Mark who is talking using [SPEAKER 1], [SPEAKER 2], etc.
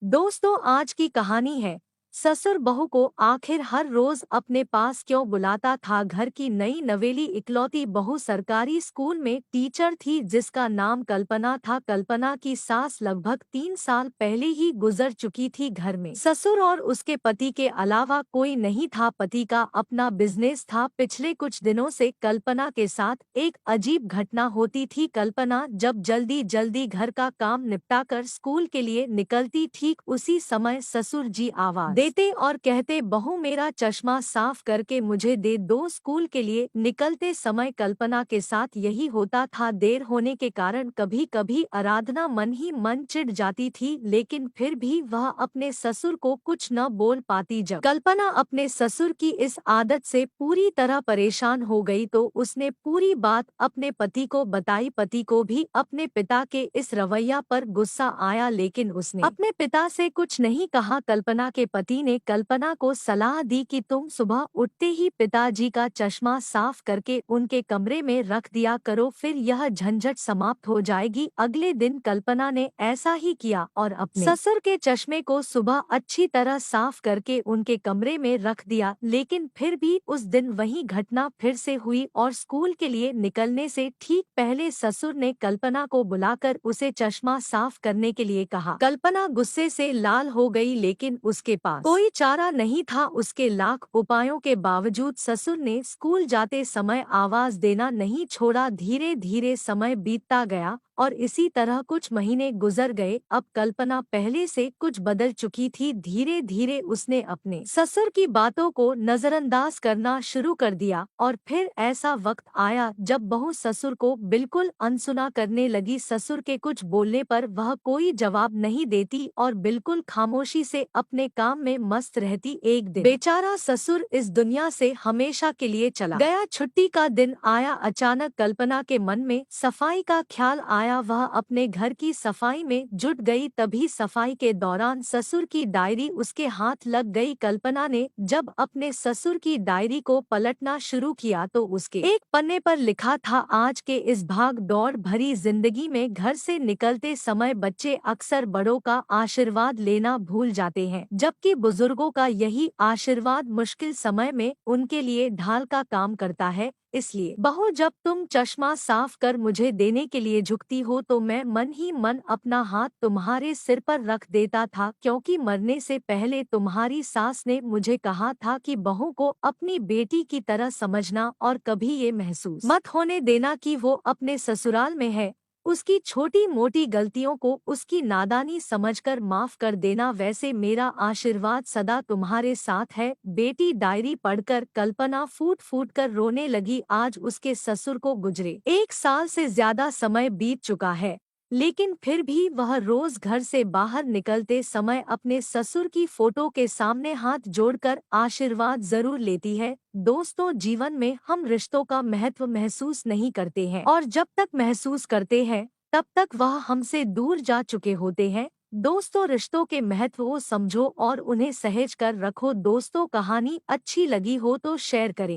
[SPEAKER 1] दोस्तों, आज की कहानी है। ससुर बहू को आखिर हर रोज अपने पास क्यों बुलाता था। घर की नई नवेली इकलौती बहू सरकारी स्कूल में टीचर थी, जिसका नाम कल्पना था। कल्पना की सास लगभग 3 साल पहले ही गुजर चुकी थी। घर में ससुर और उसके पति के अलावा कोई नहीं था। पति का अपना बिजनेस था। पिछले कुछ दिनों से कल्पना के साथ एक अजीब घटना होती थी। कल्पना जब जल्दी जल्दी घर का काम निपटाकर स्कूल के लिए निकलती, ठीक उसी समय ससुर जी आवाज देते और कहते, बहू मेरा चश्मा साफ करके मुझे दे दो। स्कूल के लिए निकलते समय कल्पना के साथ यही होता था। देर होने के कारण कभी कभी आराधना मन ही मन चिढ़ जाती थी, लेकिन फिर भी वह अपने ससुर को कुछ न बोल पाती। जब कल्पना अपने ससुर की इस आदत से पूरी तरह परेशान हो गई तो उसने पूरी बात अपने पति को बताई। पति को भी अपने पिता के इस रवैया पर गुस्सा आया, लेकिन उसने अपने पिता से कुछ नहीं कहा। कल्पना के पति ने कल्पना को सलाह दी कि तुम सुबह उठते ही पिताजी का चश्मा साफ करके उनके कमरे में रख दिया करो, फिर यह झंझट समाप्त हो जाएगी। अगले दिन कल्पना ने ऐसा ही किया और अपने ससुर के चश्मे को सुबह अच्छी तरह साफ करके उनके कमरे में रख दिया। लेकिन फिर भी उस दिन वही घटना फिर से हुई और स्कूल के लिए निकलने से ठीक पहले ससुर ने कल्पना को बुलाकर उसे चश्मा साफ करने के लिए कहा। कल्पना गुस्से से लाल हो गई, लेकिन उसके पास कोई चारा नहीं था। उसके लाख उपायों के बावजूद ससुर ने स्कूल जाते समय आवाज देना नहीं छोड़ा। धीरे धीरे समय बीतता गया और इसी तरह कुछ महीने गुजर गए। अब कल्पना पहले से कुछ बदल चुकी थी। धीरे धीरे उसने अपने ससुर की बातों को नजरअंदाज करना शुरू कर दिया और फिर ऐसा वक्त आया जब बहू ससुर को बिल्कुल अनसुना करने लगी। ससुर के कुछ बोलने पर वह कोई जवाब नहीं देती और बिल्कुल खामोशी से अपने काम में मस्त रहती। एक दिन बेचारा ससुर इस दुनिया से हमेशा के लिए चला गया। छुट्टी का दिन आया। अचानक कल्पना के मन में सफाई का ख्याल आया। वह अपने घर की सफाई में जुट गई। तभी सफाई के दौरान ससुर की डायरी उसके हाथ लग गई। कल्पना ने जब अपने ससुर की डायरी को पलटना शुरू किया तो उसके एक पन्ने पर लिखा था, आज के इस भाग दौड़ भरी जिंदगी में घर से निकलते समय बच्चे अक्सर बड़ों का आशीर्वाद लेना भूल जाते हैं, जबकि बुजुर्गों का यही आशीर्वाद मुश्किल समय में उनके लिए ढाल का काम करता है। इसलिए बहू, जब तुम चश्मा साफ कर मुझे देने के लिए झुकती हो तो मैं मन ही मन अपना हाथ तुम्हारे सिर पर रख देता था, क्योंकि मरने से पहले तुम्हारी सास ने मुझे कहा था कि बहू को अपनी बेटी की तरह समझना और कभी ये महसूस मत होने देना कि वो अपने ससुराल में है। उसकी छोटी मोटी गलतियों को उसकी नादानी समझकर माफ कर देना। वैसे मेरा आशीर्वाद सदा तुम्हारे साथ है। बेटी। डायरी पढ़कर कल्पना फूट फूट कर रोने लगी। आज उसके ससुर को गुजरे 1 साल से ज्यादा समय बीत चुका है, लेकिन फिर भी वह रोज घर से बाहर निकलते समय अपने ससुर की फोटो के सामने हाथ जोड़कर आशीर्वाद जरूर लेती है। दोस्तों, जीवन में हम रिश्तों का महत्व महसूस नहीं करते हैं और जब तक महसूस करते हैं तब तक वह हमसे दूर जा चुके होते हैं। दोस्तों, रिश्तों के महत्व को समझो और उन्हें सहेज कर रखो। दोस्तों, कहानी अच्छी लगी हो तो शेयर करें।